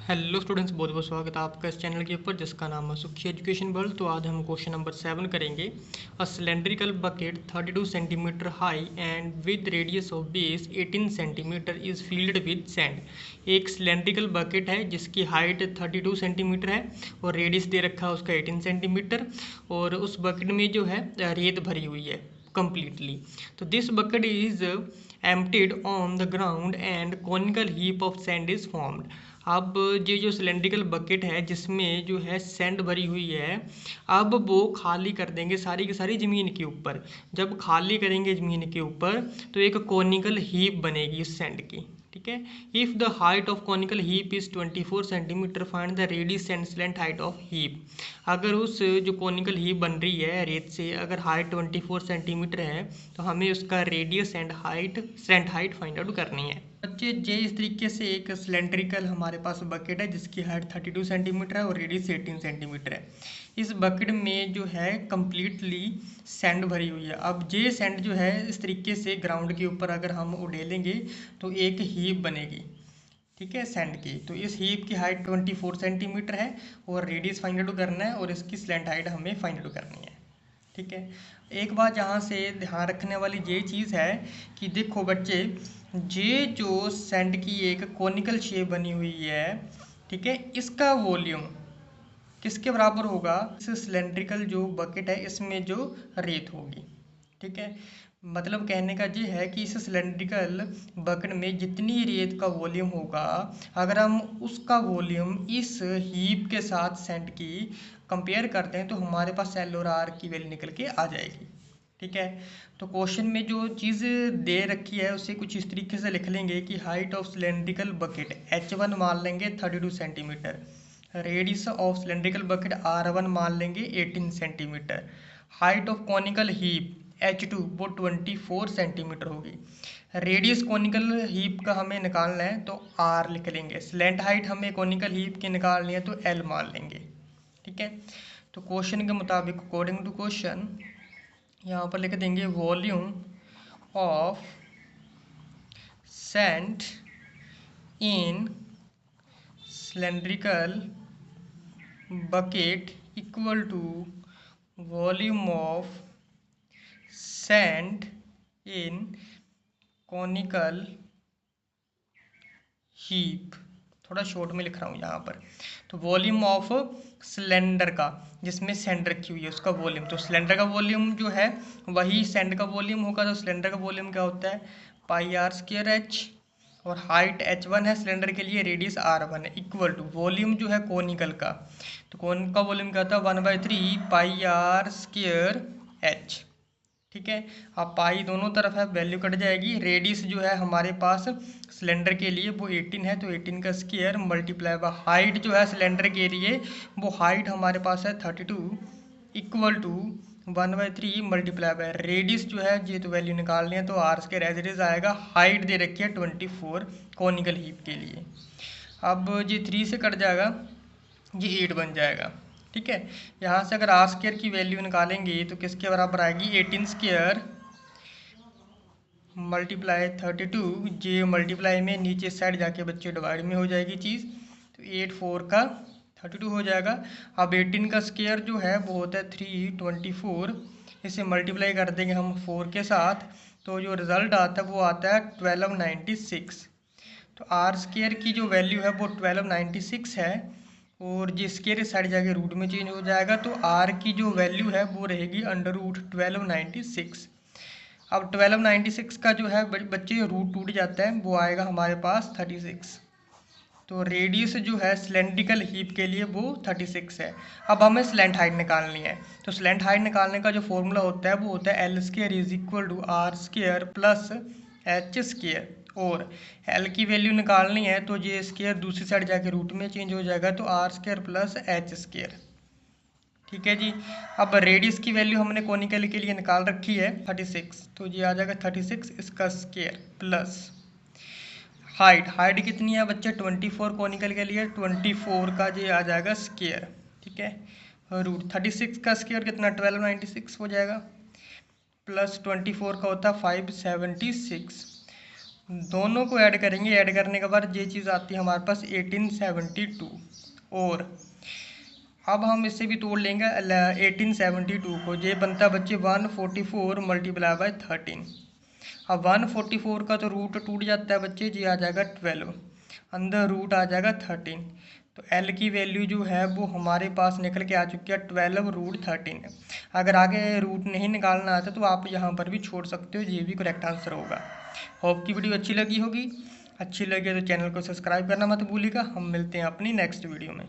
Hello students, बहुत बहुत स्वागत है आपका इस चैनल के ऊपर जिसका नाम है सुखी एजुकेशन वर्ल्ड। तो आज हम क्वेश्चन नंबर 7 करेंगे। A cylindrical bucket 32 centimetre high and with radius of base 18 centimetre is field with sand. एक सिलेंड्रिकल बकेट है जिसकी हाइट 32 सेंटीमीटर है और रेडियस दे रखा है उसका 18 सेंटीमीटर, और उस बकेट में जो है रेत भरी हुई है completely. So this bucket is emptied on the ground and conical heap of sand is formed. अब ये जो सिलेंड्रिकल बकेट है जिसमें जो है सैंड भरी हुई है, अब वो खाली कर देंगे सारी की सारी ज़मीन के ऊपर। जब खाली करेंगे ज़मीन के ऊपर तो एक कॉनिकल हीप बनेगी उस सैंड की। ठीक है। If the height of conical heap is 24 centimetre find the radius and slant height of heap. अगर उस जो कॉनिकल हीप बन रही है रेत से, अगर हाइट 24 सेंटीमीटर है तो हमें उसका radius and height slant height find out करनी है। बच्चे जे इस तरीके से एक सिलेंड्रिकल हमारे पास बकेट है जिसकी हाइट 32 सेंटीमीटर है और रेडियस 18 सेंटीमीटर है। इस बकेट में जो है कम्प्लीटली सैंड भरी हुई है। अब ये सैंड जो है इस तरीके से ग्राउंड के ऊपर अगर हम उड़ेलेंगे तो एक हीप बनेगी। ठीक है, सैंड की। तो इस हीप की हाइट 24 सेंटीमीटर है और रेडियस फाइंड आउट करना है और इसकी स्लेंट हाइट हमें फाइंड आउट करनी है। ठीक है। एक बात यहाँ से ध्यान रखने वाली ये चीज़ है कि देखो बच्चे, ये जो सैंड की एक कॉनिकल शेप बनी हुई है, ठीक है, इसका वॉल्यूम किसके बराबर होगा? इस सिलेंड्रिकल जो बकेट है इसमें जो रेत होगी। ठीक है। मतलब कहने का ये है कि इस सिलेंड्रिकल बकेट में जितनी रेत का वॉल्यूम होगा, अगर हम उसका वॉल्यूम इस हीप के साथ सैंड की कंपेयर करते हैं तो हमारे पास एल और आर की वैल्यू निकल के आ जाएगी। ठीक है। तो क्वेश्चन में जो चीज़ दे रखी है उसे कुछ इस तरीके से लिख लेंगे कि height of cylindrical bucket H1 मान लेंगे 32 centimetre, radius of cylindrical bucket R1 मान लेंगे 18 centimetre, height of conical heap H2 वो 24 सेंटीमीटर होगी। रेडियस कॉनिकल हीप का हमें निकालना है तो R लिख लेंगे। स्लेंट हाइट हमें कॉनिकल हीप की निकालनी है तो L मान लेंगे। ठीक है। तो क्वेश्चन के मुताबिक अकॉर्डिंग टू क्वेश्चन यहाँ पर लिख देंगे volume of sand in cylindrical bucket equal to volume of sand in conical heap. थोड़ा शॉर्ट में लिख रहा हूँ यहाँ पर। तो वॉल्यूम ऑफ सिलेंडर का, जिसमें सैंड रखी हुई है, उसका वॉल्यूम, तो सिलेंडर का वॉल्यूम जो है वही सैंड का वॉल्यूम होगा। तो सिलेंडर का वॉल्यूम क्या होता है? पाई आर स्क्वायर एच, और हाइट H1 है सिलेंडर के लिए, रेडियस R1 है, इक्वल टू वॉल्यूम जो है कोनिकल का, तो कौन का वॉल्यूम क्या होता है? 1/3 पाई आर स्क्वायर एच। ठीक है। अब पाई दोनों तरफ है, वैल्यू कट जाएगी। रेडियस जो है हमारे पास सिलेंडर के लिए वो 18 है, तो 18 का स्क्वायर मल्टीप्लाई बाय हाइट जो है सिलेंडर के लिए, वो हाइट हमारे पास है 32, equal to 1/3 multiply by radius जो है, ये तो वैल्यू निकालनी है तो r square as it is आएगा। हाइट दे रखी है 24 कॉनिकल हीप के लिए। अब ये 3 से कट जाएगा, ये 8 बन जाएगा। ठीक है। यहाँ से अगर आर स्क्वायर की वैल्यू निकालेंगे तो किसके बराबर आएगी? 18 स्क्वायर मल्टीप्लाई 32, जे मल्टीप्लाई में नीचे साइड जाके बच्चे डिवाइड में हो जाएगी चीज़, तो 8 4 का 32 हो जाएगा। अब 18 का स्क्वायर जो है वो होता है 324, इसे मल्टीप्लाई कर देंगे हम 4 के साथ, तो जो रिज़ल्ट आता है वो आता है 1296। तो आर स्क्वायर की जो वैल्यू है वो 1296 है, और जी स्क्वायर इस साइड जाके रूट में चेंज हो जाएगा, तो आर की जो वैल्यू है वो रहेगी √1296। अब 1296 का जो है बच्चे रूट टूट जाता है, वो आएगा हमारे पास 36। तो रेडियस जो है सिलेंड्रिकल हीप के लिए वो 36 है। अब हमें स्लेंट हाइट निकालनी है, तो स्लेंट हाइट निकालने का जो फॉर्मूला होता है वो होता है L square is equal to r square plus h square, और L की वैल्यू निकालनी है तो ये स्क्वायर दूसरी साइड जाके रूट में चेंज हो जाएगा, तो r square plus h square. ठीक है जी। अब रेडियस की वैल्यू हमने कॉनिकल के लिए निकाल रखी है 36, तो ये आ जाएगा 36 इसका स्क्वायर प्लस हाइट, हाइट कितनी है बच्चे? 24 कॉनिकल के लिए 24 का ये आ जाएगा स्क्वायर। ठीक है। रूट 36 का स्क्वायर कितना? 1296 हो जाएगा, प्लस 24 का होता है 576, दोनों को ऐड करेंगे, ऐड करने के बाद ये चीज़ आती है हमारे पास 1872। और अब हम इससे भी तोड़ लेंगे 1872 को, ये बनता बच्चे 144 मल्टीप्लाई बाय 13। अब 144 का तो रूट टूट जाता है बच्चे, जी आ जाएगा 12, अंदर रूट आ जाएगा 13। तो एल की वैल्यू जो है वो हमारे पास निकल के आ चुकी है 12√13। अगर आगे रूट नहीं निकालना आता तो आप यहाँ पर भी छोड़ सकते हो, ये भी करेक्ट आंसर होगा। होप की वीडियो अच्छी लगी होगी। अच्छी लगे तो चैनल को सब्सक्राइब करना मत भूलिएगा। हम मिलते हैं अपनी नेक्स्ट वीडियो में।